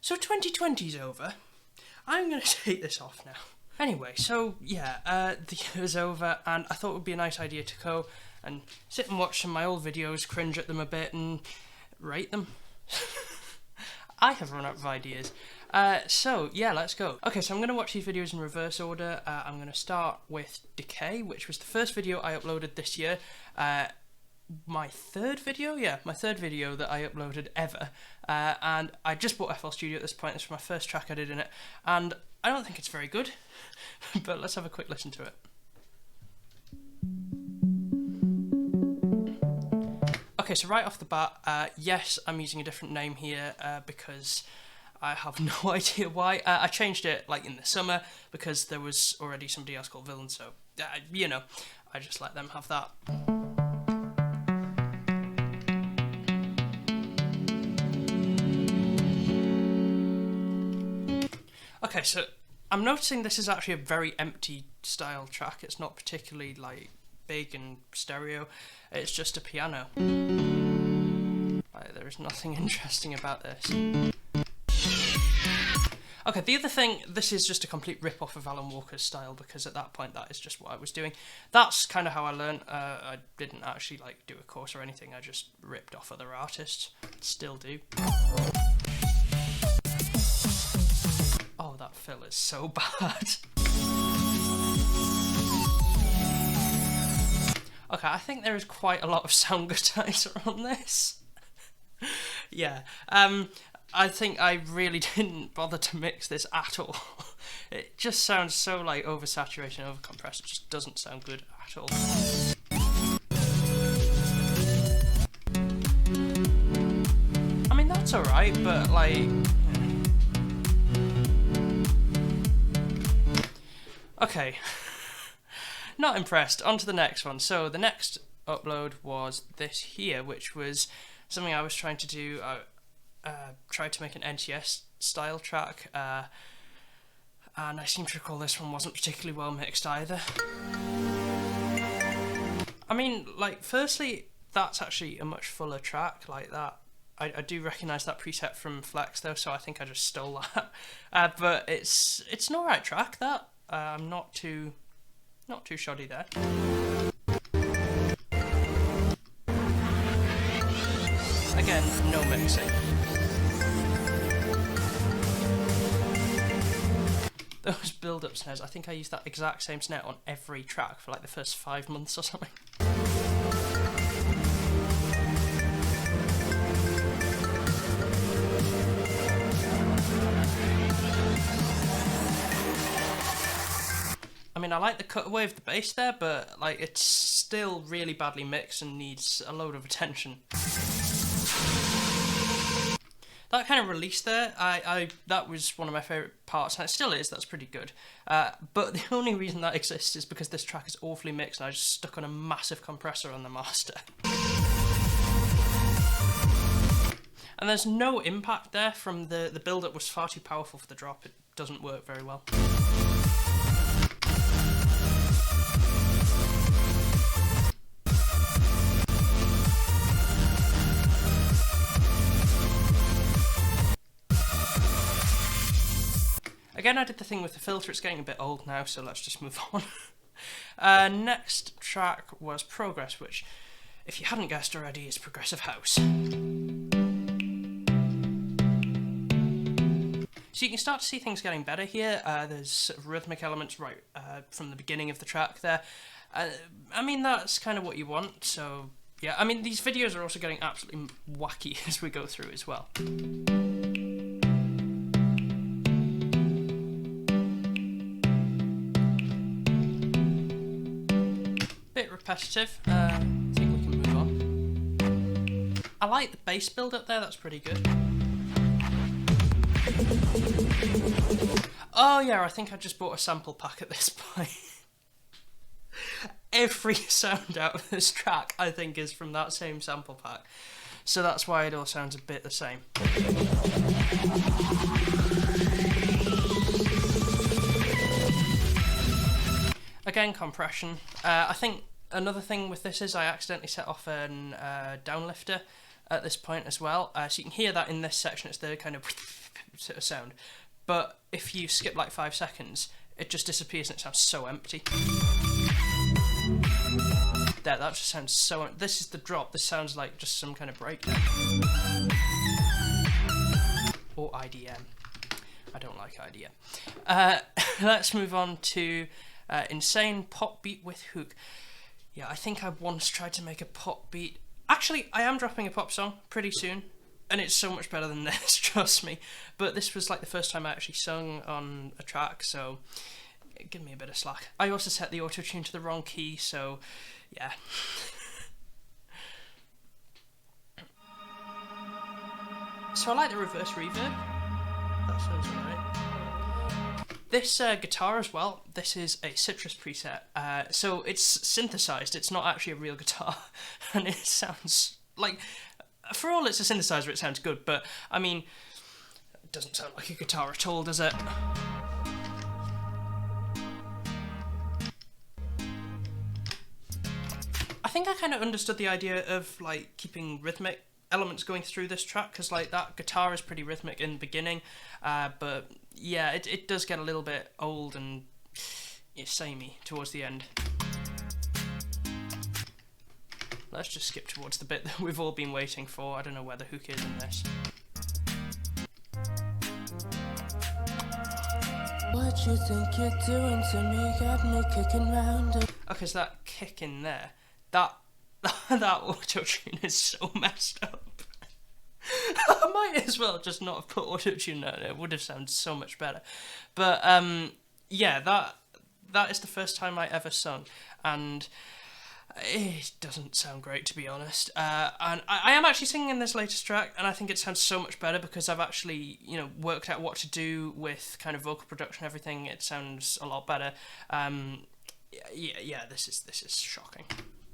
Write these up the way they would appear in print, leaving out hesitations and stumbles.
So 2020's over. I'm going to take this off now. Anyway, so yeah, the year's over, and I thought it would be a nice idea to go and sit and watch some of my old videos, cringe at them a bit, and rate them. I have run out of ideas. So yeah, let's go. Okay, so I'm going to watch these videos in reverse order. I'm going to start with Decay, which was the first video I uploaded this year. My third video that I uploaded ever, and I just bought FL Studio at this point. This was my first track I did in it, and I don't think it's very good, but let's have a quick listen to it. Okay, so right off the bat, yes, I'm using a different name here because I have no idea why. I changed it like in the summer because there was already somebody else called Villain, so you know, I just let them have that. Okay, so I'm noticing this is actually a very empty style track. It's not particularly like big and stereo. It's just a piano. Like, there is nothing interesting about this. Okay, the other thing, this is just a complete rip-off of Alan Walker's style because at that point that is just what I was doing. That's kind of how I learned. I didn't actually like do a course or anything. I just ripped off other artists. Still do. Oh, that fill is so bad. Okay, I think there is quite a lot of sound gutizer on this. Yeah, I think I really didn't bother to mix this at all. It just sounds so like oversaturated and overcompressed. It just doesn't sound good at all. I mean, that's alright, but like... Okay, not impressed. On to the next one. So the next upload was this here, which was something I was trying to do. I tried to make an NTS style track, and I seem to recall this one wasn't particularly well mixed either. I mean, like, firstly, that's actually a much fuller track like that. I do recognise that preset from Flex though, so I think I just stole that. But it's an alright track, that. I'm not too shoddy there. Again, no mixing. Those build-up snares, I think I used that exact same snare on every track for like the first 5 months or something. I mean, I like the cutaway of the bass there, but like it's still really badly mixed and needs a load of attention. That kind of release there, that was one of my favourite parts, and it still is. That's pretty good. But the only reason that exists is because this track is awfully mixed, and I just stuck on a massive compressor on the master. And there's no impact there from the build-up was far too powerful for the drop. It doesn't work very well. Again, I did the thing with the filter. It's getting a bit old now, so let's just move on. Next track was Progress, which, if you hadn't guessed already, is progressive house. So you can start to see things getting better here. There's sort of rhythmic elements right from the beginning of the track there. I mean, that's kind of what you want, so yeah. I mean, these videos are also getting absolutely wacky as we go through as well. Bit repetitive. I think we can move on. I like the bass build up there, that's pretty good. Oh yeah, I think I just bought a sample pack at this point. Every sound out of this track, I think, is from that same sample pack. So that's why it all sounds a bit the same. Again, compression. I think another thing with this is I accidentally set off an downlifter, at this point as well. So you can hear that in this section, it's the kind of sort of sound. But if you skip like 5 seconds, it just disappears and it sounds so empty. There, that just sounds so... This is the drop. This sounds like just some kind of breakdown. Or IDM. I don't like IDM. Let's move on to Insane Pop Beat with Hook. Yeah, I think I once tried to make a pop beat. Actually, I am dropping a pop song pretty soon. And it's so much better than this, trust me. But this was like the first time I actually sung on a track, so give me a bit of slack. I also set the auto-tune to the wrong key, so yeah. So I like the reverse reverb. That sounds alright. This guitar as well, this is a Citrus preset. So it's synthesized, it's not actually a real guitar. And it sounds like... For all it's a synthesizer, it sounds good, but, I mean, it doesn't sound like a guitar at all, does it? I think I kind of understood the idea of, like, keeping rhythmic elements going through this track, because, like, that guitar is pretty rhythmic in the beginning, but, yeah, it does get a little bit old and samey towards the end. Let's just skip towards the bit that we've all been waiting for. I don't know where the hook is in this. What you think you're doing to me got me kicking round. Okay, so that kick in there, that auto-tune is so messed up. I might as well just not have put auto-tune there. It would have sounded so much better. But yeah, that is the first time I ever sung, and it doesn't sound great, to be honest. And I am actually singing in this latest track, and I think it sounds so much better because I've actually, worked out what to do with kind of vocal production and everything. It sounds a lot better. Yeah, this is shocking.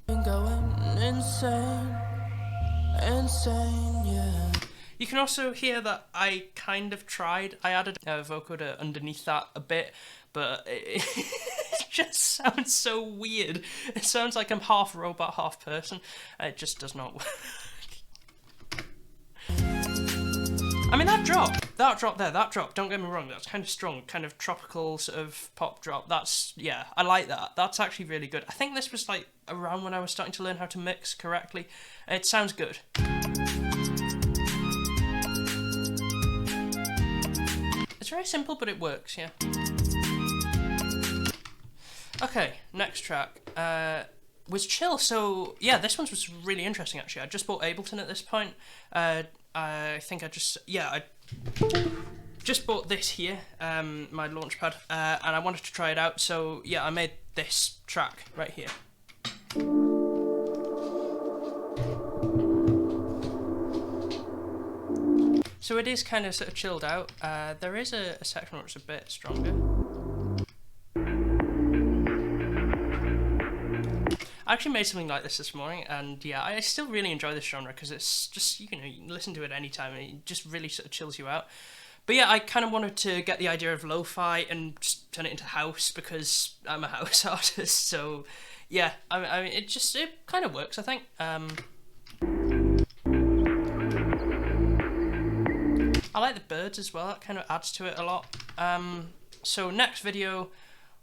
Going insane, yeah. You can also hear that I kind of tried. I added a vocoder underneath that a bit, but it just sounds so weird. It sounds like I'm half robot, half person. It just does not work. I mean, that drop there, don't get me wrong, that's kind of strong, kind of tropical sort of pop drop. Yeah, I like that. That's actually really good. I think this was like around when I was starting to learn how to mix correctly. It sounds good. It's very simple, but it works, yeah. Okay, next track was Chill. So yeah, this one was really interesting actually. I just bought Ableton at this point. I think I just bought this here, my Launchpad, and I wanted to try it out. So yeah, I made this track right here. So it is kind of sort of chilled out. There is a section where it's a bit stronger. I actually made something like this morning, and yeah, I still really enjoy this genre because it's just, you can listen to it anytime and it just really sort of chills you out. But yeah, I kind of wanted to get the idea of lo-fi and just turn it into house because I'm a house artist, so yeah, I mean, it kind of works, I think. I like the birds as well, that kind of adds to it a lot. So next video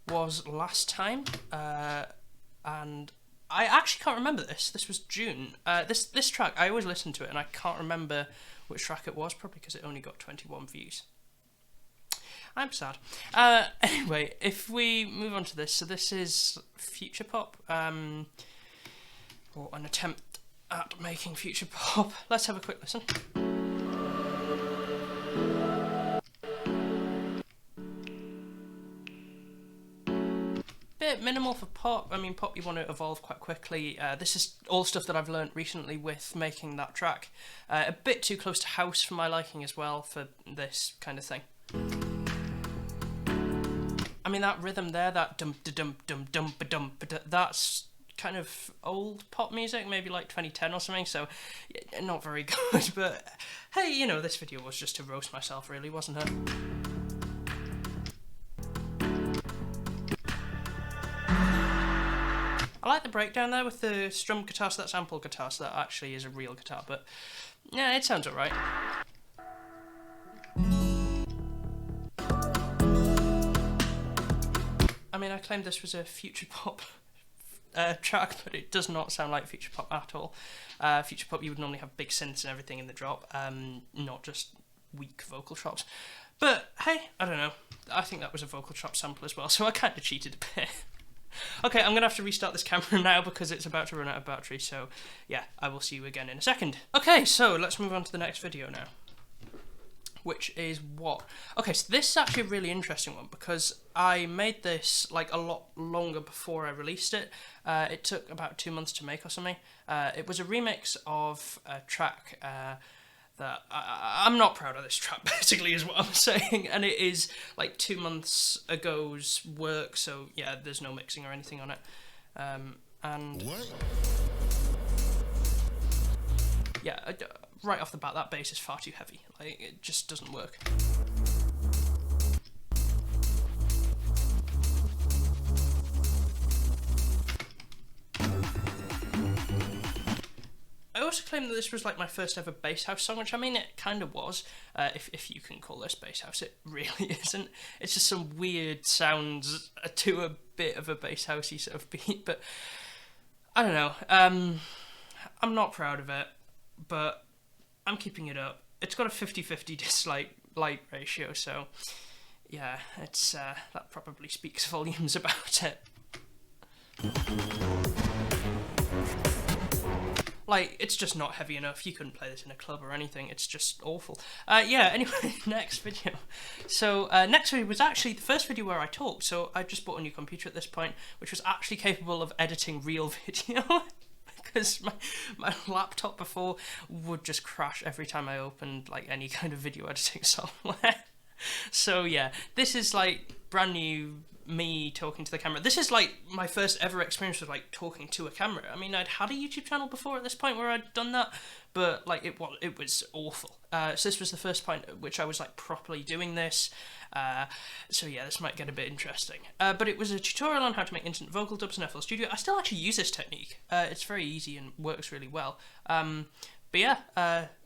was Last Time, and I actually can't remember this. This was June. This track, I always listen to it and I can't remember which track it was, probably because it only got 21 views. I'm sad. Anyway, if we move on to this, so this is future pop, or an attempt at making future pop. Let's have a quick listen. Bit minimal for pop. I mean, pop, you want to evolve quite quickly. This is all stuff that I've learnt recently with making that track. A bit too close to house for my liking as well for this kind of thing. I mean, that rhythm there, that dum da dum dum dum ba dum ba da, that's kind of old pop music, maybe like 2010 or something, so yeah, not very good, but hey, this video was just to roast myself really, wasn't it? I I like the breakdown there with the strum guitar, so that's ample guitar, so that actually is a real guitar, but yeah, it sounds alright. I mean, I claimed this was a future pop track, but it does not sound like future pop at all. Future pop, you would normally have big synths and everything in the drop, not just weak vocal chops. But hey, I don't know. I think that was a vocal chop sample as well, so I kind of cheated a bit. Okay, I'm going to have to restart this camera now because it's about to run out of battery, so yeah, I will see you again in a second. Okay, so let's move on to the next video now. Which is what? Okay, so this is actually a really interesting one because I made this like a lot longer before I released it. It took about 2 months to make or something. It was a remix of a track that I'm not proud of this track, basically, is what I'm saying. And it is like 2 months ago's work, so yeah, there's no mixing or anything on it. And what? Yeah, right off the bat, that bass is far too heavy. Like, it just doesn't work. I also claim that this was like my first ever bass house song, which I mean it kind of was, if you can call this bass house. It really isn't. It's just some weird sounds to a bit of a bass housey sort of beat, but I don't know. I'm not proud of it, but I'm keeping it up. It's got a 50-50 dislike-like ratio, so yeah, it's that probably speaks volumes about it. Like, it's just not heavy enough. You couldn't play this in a club or anything. It's just awful. Yeah, anyway, next video. So, next video was actually the first video where I talked. So, I just bought a new computer at this point, which was actually capable of editing real video. Because my laptop before would just crash every time I opened, like, any kind of video editing software. So, yeah, this is, like, brand new me talking to the camera. This is like my first ever experience with like talking to a camera. I mean, I'd had a YouTube channel before at this point where I'd done that, but like it was awful. So this was the first point at which I was like properly doing this. So yeah, this might get a bit interesting. But it was a tutorial on how to make instant vocal dubs in FL Studio. I still actually use this technique. It's very easy and works really well. But yeah,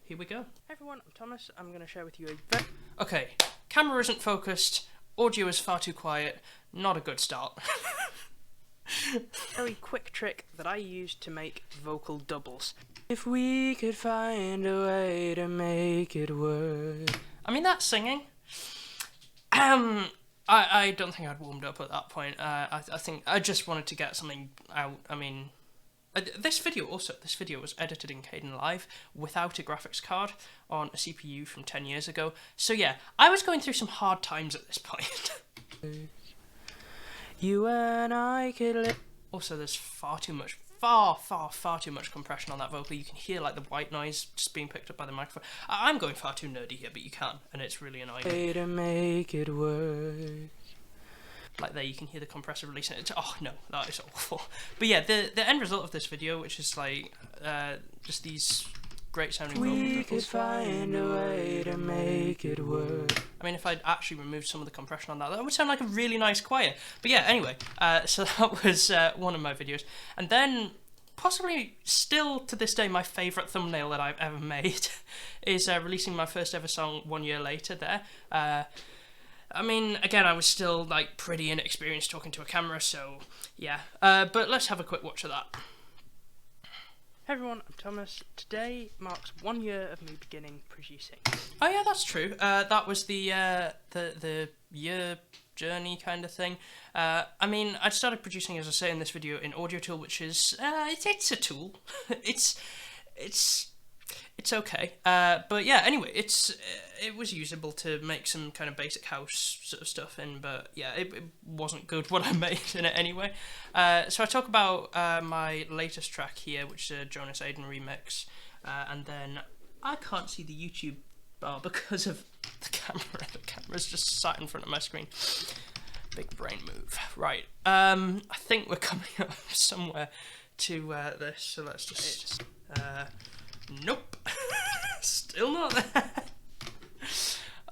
here we go. Hey everyone, I'm Thomas. I'm going to share with you a okay, camera isn't focused, audio is far too quiet. Not a good start. Very quick trick that I used to make vocal doubles. If we could find a way to make it work. I mean, that's singing. I don't think I'd warmed up at that point. I think I just wanted to get something out. I mean, this video was edited in Kdenlive without a graphics card on a CPU from 10 years ago. So yeah, I was going through some hard times at this point. You and I could live. Also, there's far too much compression on that vocal. You can hear like the white noise just being picked up by the microphone. I'm going far too nerdy here, but you can, and it's really annoying. Way to make it work. Like there, you can hear the compressor releasing it. Oh no, that is awful. But yeah, the end result of this video, which is like just these great sounding vocal doubles. We could find a way to make it work. I mean, if I'd actually removed some of the compression on that would sound like a really nice choir. But yeah, anyway, so that was one of my videos. And then, possibly still to this day, my favourite thumbnail that I've ever made is releasing my first ever song 1 year later there. I mean, again, I was still like pretty inexperienced talking to a camera, so yeah. But let's have a quick watch of that. Hey everyone, I'm Thomas. Today marks 1 year of me beginning producing. Oh yeah, that's true. That was the year journey kind of thing. I mean, I started producing, as I say in this video, in Audio Tool, which is it's a tool. It's okay. But yeah, anyway, it was usable to make some kind of basic house sort of stuff in, but yeah, it wasn't good what I made in it anyway. So I talk about my latest track here, which is a Jonas Aiden remix, and then I can't see the YouTube bar because of the camera. The camera's just sat in front of my screen. Big brain move. Right. I think we're coming up somewhere to this, so let's just... Nope. Still not there.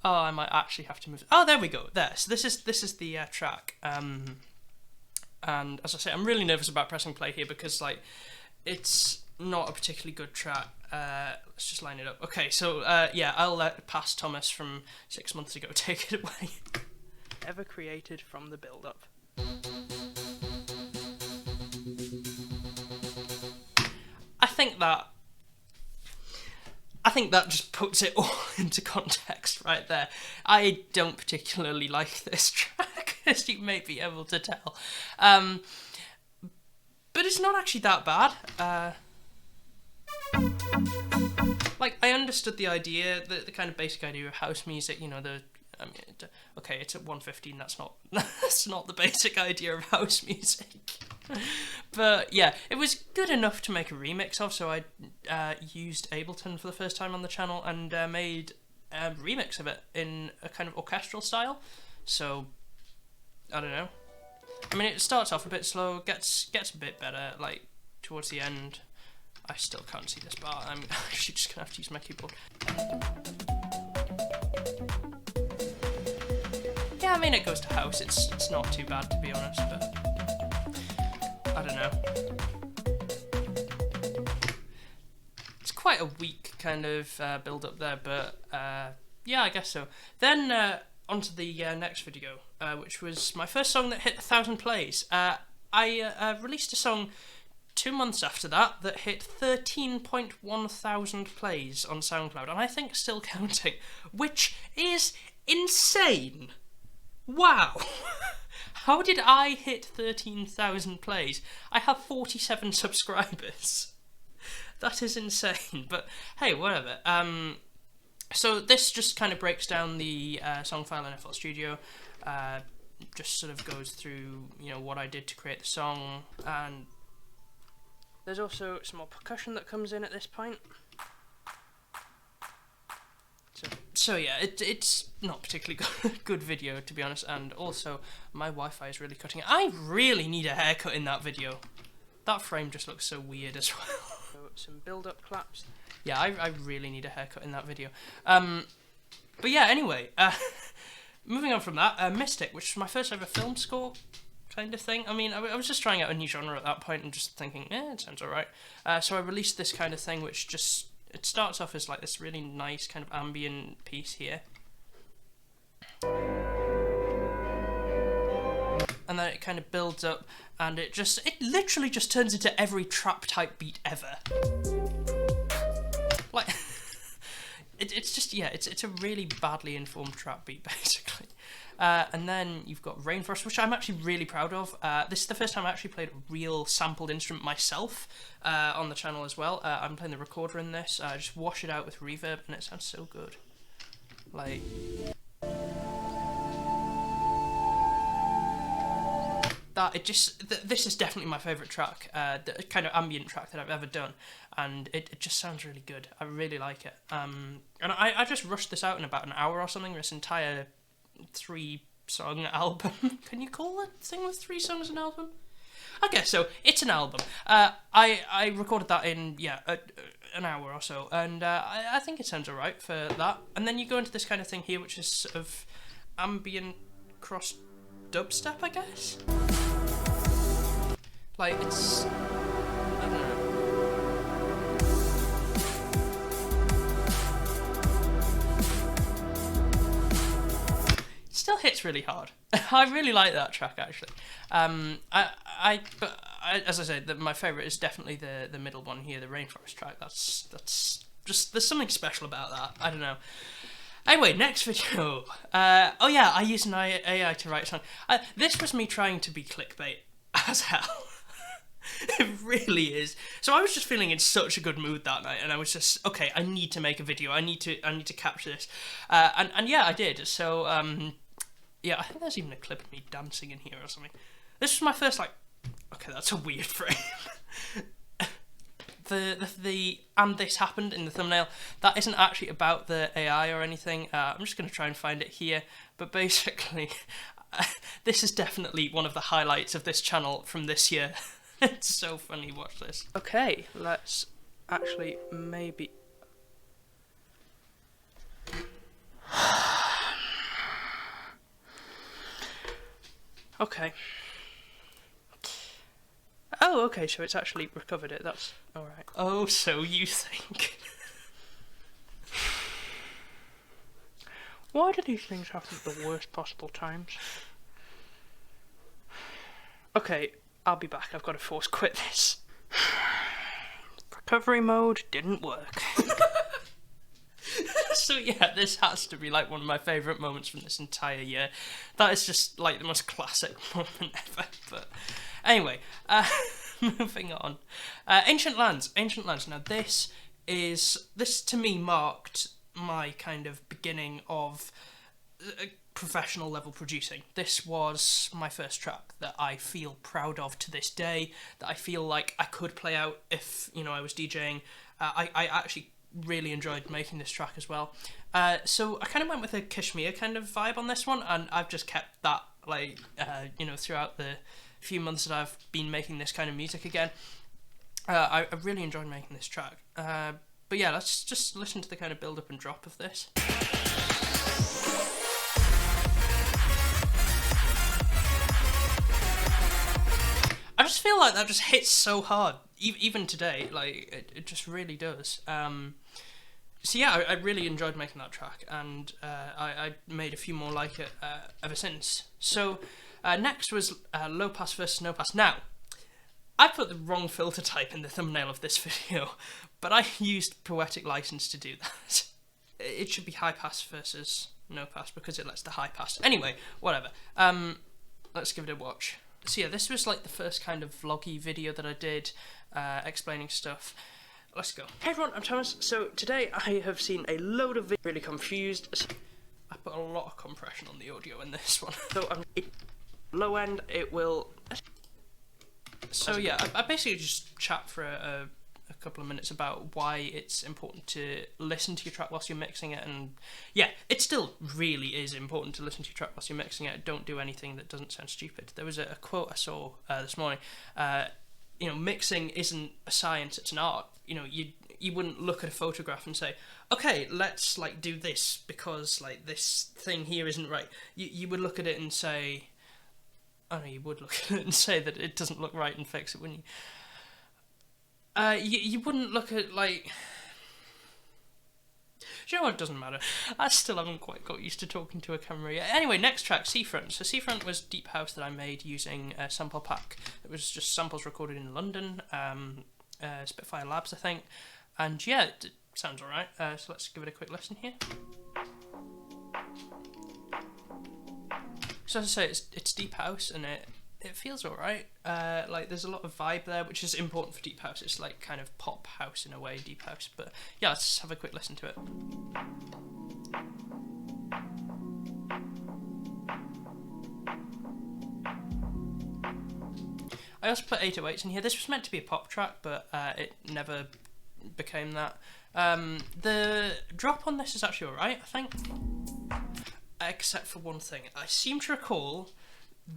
Oh, I might actually have to move. Oh, there we go. There. So this is the track. And as I say, I'm really nervous about pressing play here because, like, it's not a particularly good track. Let's just line it up. Okay, so yeah, I'll let Past Thomas from 6 months ago take it away. Ever created from the build-up. I think that just puts it all into context right there. I don't particularly like this track, as you may be able to tell. But it's not actually that bad. Like, I understood the idea, the kind of basic idea of house music, you know, okay, it's at 1:15, that's not the basic idea of house music. But yeah, it was good enough to make a remix of, so I used Ableton for the first time on the channel and made a remix of it in a kind of orchestral style. So, I don't know. I mean, it starts off a bit slow, gets a bit better, like, towards the end. I still can't see this bar, I'm actually just gonna have to use my keyboard. Yeah, I mean, it goes to house, it's not too bad, to be honest, but I don't know. It's quite a weak kind of build up there, but yeah, I guess so. Then onto the next video, which was my first song that hit 1,000 plays. I released a song 2 months after that hit 13.1 thousand plays on SoundCloud, and I think still counting, which is insane. Wow. How did I hit 13,000 plays? I have 47 subscribers. That is insane, but hey, whatever. So this just kind of breaks down the song file in FL Studio, just sort of goes through, you know, what I did to create the song, and there's also some more percussion that comes in at this point. So yeah, it's not particularly good video, to be honest, and also my Wi-Fi is really cutting it. I really need a haircut in that video. That frame just looks so weird as well. So, some build-up claps. Yeah, I really need a haircut in that video. But yeah, anyway, moving on from that, Mystic, which was my first ever film score kind of thing. I mean, I was just trying out a new genre at that point and just thinking, it sounds alright. So I released this kind of thing, which just, it starts off as like this really nice kind of ambient piece here. And then it kind of builds up, and it literally just turns into every trap type beat ever. Like, it's just, yeah, it's a really badly informed trap beat, basically. And then you've got Rainforest, which I'm actually really proud of. This is the first time I actually played a real sampled instrument myself on the channel as well. I'm playing the recorder in this. I just wash it out with reverb, and it sounds so good. Like, this is definitely my favourite track, the kind of ambient track that I've ever done, and it just sounds really good. I really like it. And I just rushed this out in about an hour or something, this entire 3-song album. Can you call a thing with 3 songs an album? I guess so. It's an album. I recorded that in, yeah, an hour or so, and I think it sounds alright for that. And then you go into this kind of thing here, which is sort of ambient cross dubstep, I guess? Like, it's, I don't know. It still hits really hard. I really like that track, actually. But as I said, my favourite is definitely the middle one here, the Rainforest track. That's just, there's something special about that. I don't know. Anyway, next video. Oh yeah, I used an AI to write a song. This was me trying to be clickbait as hell. It really is. So I was just feeling in such a good mood that night, and I was just, okay, I need to make a video. I need to capture this. And yeah, I did. So yeah, I think there's even a clip of me dancing in here or something. This was my first, like, okay, that's a weird frame. The and this happened in the thumbnail, that isn't actually about the AI or anything. I'm just going to try and find it here, but basically this is definitely one of the highlights of this channel from this year. It's so funny, watch this. Okay, let's actually maybe... Okay. Oh, okay, so it's actually recovered it. That's alright. Oh, so you think. Why do these things happen at the worst possible times? Okay, I'll be back. I've got to force quit this. Recovery mode didn't work. So yeah, this has to be like one of my favourite moments from this entire year. That is just like the most classic moment ever. But anyway, moving on. Ancient Lands. Now this to me marked my kind of beginning of professional level producing. This was my first track that I feel proud of to this day, that I feel like I could play out if, I was DJing. I actually really enjoyed making this track as well. So I kind of went with a Kashmir kind of vibe on this one, and I've just kept that, throughout the few months that I've been making this kind of music again. I really enjoyed making this track. But yeah, let's just listen to the kind of build-up and drop of this. I just feel like that just hits so hard, even today. Like it just really does. So yeah, I really enjoyed making that track, and I made a few more like it ever since. So next was low pass versus no pass. Now, I put the wrong filter type in the thumbnail of this video, but I used Poetic License to do that. It should be high pass versus no pass because it lets the high pass. Anyway, whatever. Let's give it a watch. So yeah, this was like the first kind of vloggy video that I did, explaining stuff. Let's go. Hey everyone, I'm Thomas. So today I have seen a load of videos, really confused. I put a lot of compression on the audio in this one. So low end, it will... So yeah, I basically just chat for a couple of minutes about why it's important to listen to your track whilst you're mixing it, and yeah, it still really is important to listen to your track whilst you're mixing it. Don't do anything that doesn't sound stupid. There was a quote I saw this morning. Mixing isn't a science, it's an art. You wouldn't look at a photograph and say, okay, let's like do this because like this thing here isn't right. You would look at it and say, oh no, you would look at it and say that it doesn't look right and fix it, wouldn't you? You wouldn't look at like... Do you know what? It doesn't matter. I still haven't quite got used to talking to a camera yet. Anyway, next track, Seafront. So Seafront was deep house that I made using a sample pack. It was just samples recorded in London, Spitfire Labs, I think. And yeah, it sounds alright. So let's give it a quick listen here. So as I say, it's deep house and it feels alright. Like there's a lot of vibe there, which is important for deep house. It's like kind of pop house in a way, deep house. But yeah, let's have a quick listen to it. I also put 808s in here. This was meant to be a pop track, but it never became that. The drop on this is actually alright, I think. Except for one thing. I seem to recall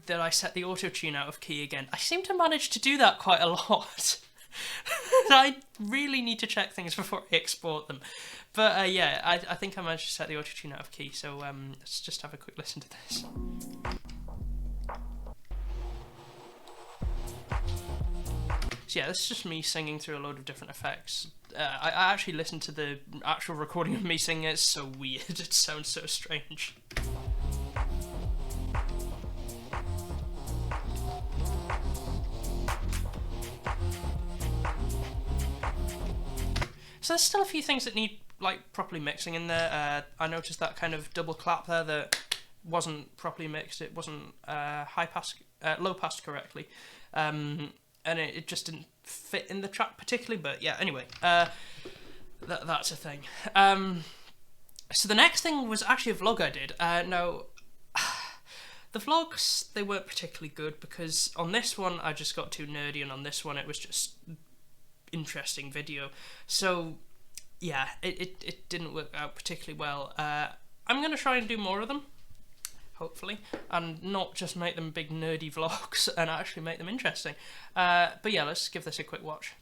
that I set the auto-tune out of key again. I seem to manage to do that quite a lot. I really need to check things before I export them. But yeah, I think I managed to set the auto-tune out of key, so let's just have a quick listen to this. So yeah, this is just me singing through a load of different effects. I actually listened to the actual recording of me singing. It's so weird. It sounds so strange. So there's still a few things that need like properly mixing in there. I noticed that kind of double clap there that wasn't properly mixed. It wasn't low passed correctly, and it just didn't fit in the track particularly. But yeah, anyway, that's a thing. So the next thing was actually a vlog I did. Now, the vlogs, they weren't particularly good because on this one I just got too nerdy, and on this one it was just interesting video. So yeah, it didn't work out particularly well. I'm going to try and do more of them, hopefully, and not just make them big nerdy vlogs and actually make them interesting. But yeah, let's give this a quick watch.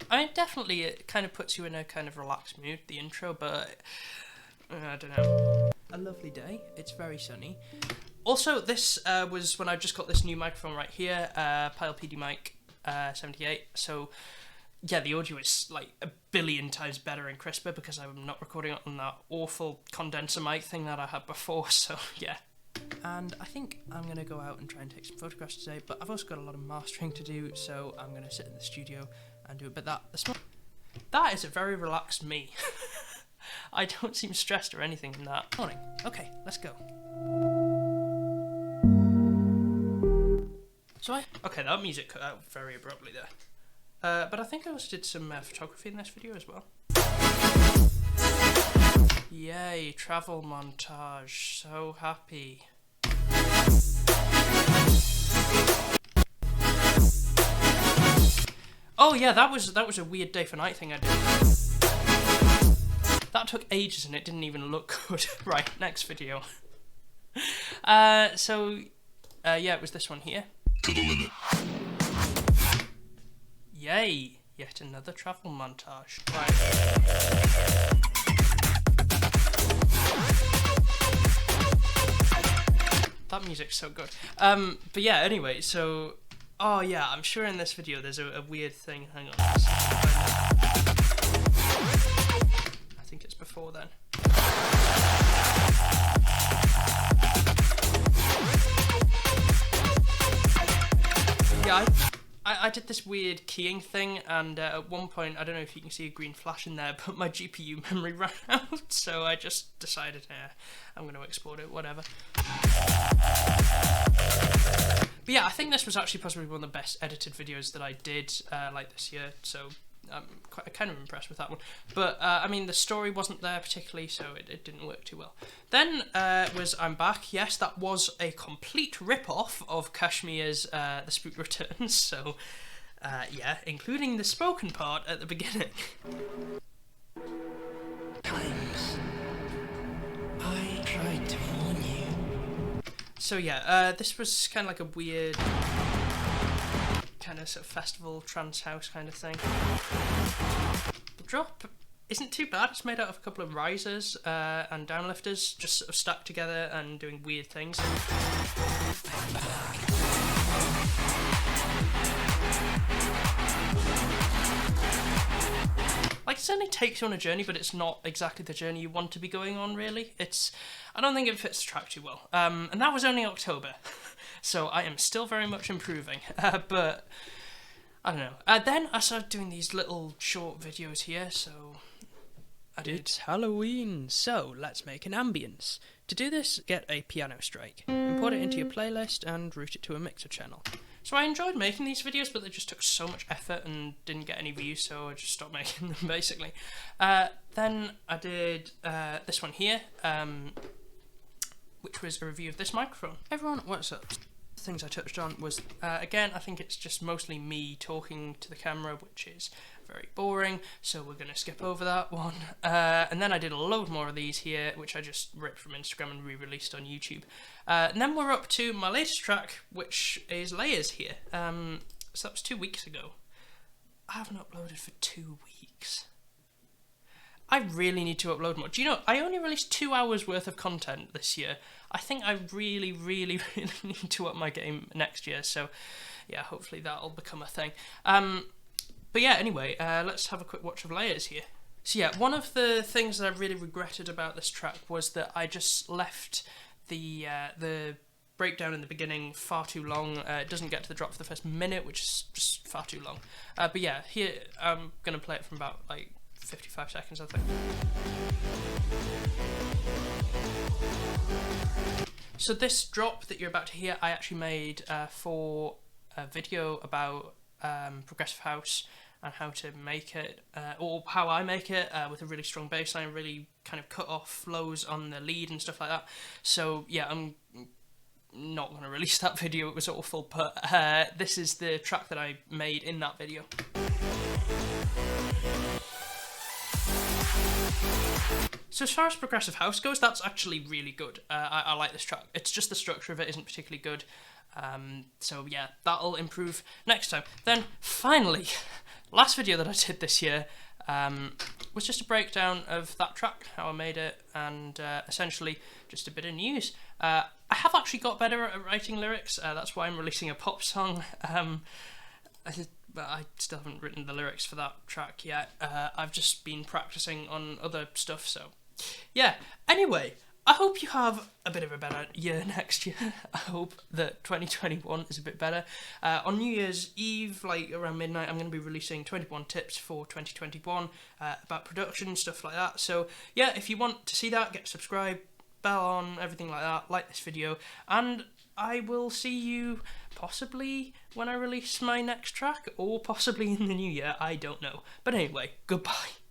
I mean, definitely it kind of puts you in a kind of relaxed mood, the intro, but I don't know. A lovely day, it's very sunny. Also, this was when I just got this new microphone right here, Pyle PD Mic 78. So yeah, the audio is like a billion times better and crisper because I'm not recording it on that awful condenser mic thing that I had before. So yeah. And I think I'm going to go out and try and take some photographs today, but I've also got a lot of mastering to do, so I'm going to sit in the studio and do it. But that is a very relaxed me. I don't seem stressed or anything in that. Morning. Okay, let's go. Okay, that music cut out very abruptly there. But I think I also did some photography in this video as well. Yay, travel montage, so happy. Oh yeah, that was a weird day for night thing I did. That took ages and it didn't even look good. Right, next video. Yeah, it was this one here. To the limit. Yay, yet another travel montage. Right. That music's so good. But yeah, anyway, so... Oh yeah, I'm sure in this video there's a weird thing. Hang on. I think it's before then. Yeah, I did this weird keying thing, and at one point, I don't know if you can see a green flash in there, but my GPU memory ran out, so I just decided, I'm going to export it, whatever. But yeah, I think this was actually possibly one of the best edited videos that I did like this year, so I'm kind of impressed with that one. But I mean, the story wasn't there particularly, so it didn't work too well. Then was I'm Back. Yes, that was a complete rip-off of Kashmir's The Spook Returns, so yeah, including the spoken part at the beginning. Times I tried to warn you. So yeah, this was kind of like a weird kind of sort of festival trance house kind of thing. The drop isn't too bad. It's made out of a couple of risers and downlifters, just sort of stuck together and doing weird things. Like, it certainly takes you on a journey, but it's not exactly the journey you want to be going on, really. I don't think it fits the track too well. And that was only October, so I am still very much improving. But, I don't know. Then I started doing these little short videos here, so I did. It's Halloween, so let's make an ambience. To do this, get a piano strike, import it into your playlist, and route it to a mixer channel. So I enjoyed making these videos, but they just took so much effort and didn't get any views, so I just stopped making them, basically. Then I did this one here, which was a review of this microphone. Everyone, what's up? The things I touched on was, again, I think it's just mostly me talking to the camera, which is very boring, so we're going to skip over that one. And then I did a load more of these here, which I just ripped from Instagram and re-released on YouTube. And then we're up to my latest track, which is Layers here. So that was 2 weeks ago. I haven't uploaded for 2 weeks. I really need to upload more. Do you know, I only released 2 hours worth of content this year. I think I really, really, really need to up my game next year, so yeah, hopefully that'll become a thing. But yeah, anyway, let's have a quick watch of Layers here. So yeah, one of the things that I really regretted about this track was that I just left the breakdown in the beginning far too long. It doesn't get to the drop for the first minute, which is just far too long. But yeah, here I'm going to play it from about like 55 seconds, I think. So this drop that you're about to hear, I actually made for a video about progressive house and how to make it, or how I make it with a really strong bass line, really kind of cut off lows on the lead and stuff like that. So yeah, I'm not going to release that video, it was awful, but this is the track that I made in that video. So as far as progressive house goes, that's actually really good. I like this track. It's just the structure of it isn't particularly good. So yeah, that'll improve next time. Then finally, last video that I did this year, was just a breakdown of that track, how I made it, and essentially just a bit of news. I have actually got better at writing lyrics, that's why I'm releasing a pop song, but I still haven't written the lyrics for that track yet. I've just been practicing on other stuff, so yeah. Anyway, I hope you have a bit of a better year next year. I hope that 2021 is a bit better. On New Year's Eve, like around midnight, I'm going to be releasing 21 tips for 2021 about production, stuff like that. So yeah, if you want to see that, get subscribed, bell on, everything like that, like this video, and I will see you possibly when I release my next track, or possibly in the new year, I don't know. But anyway, goodbye.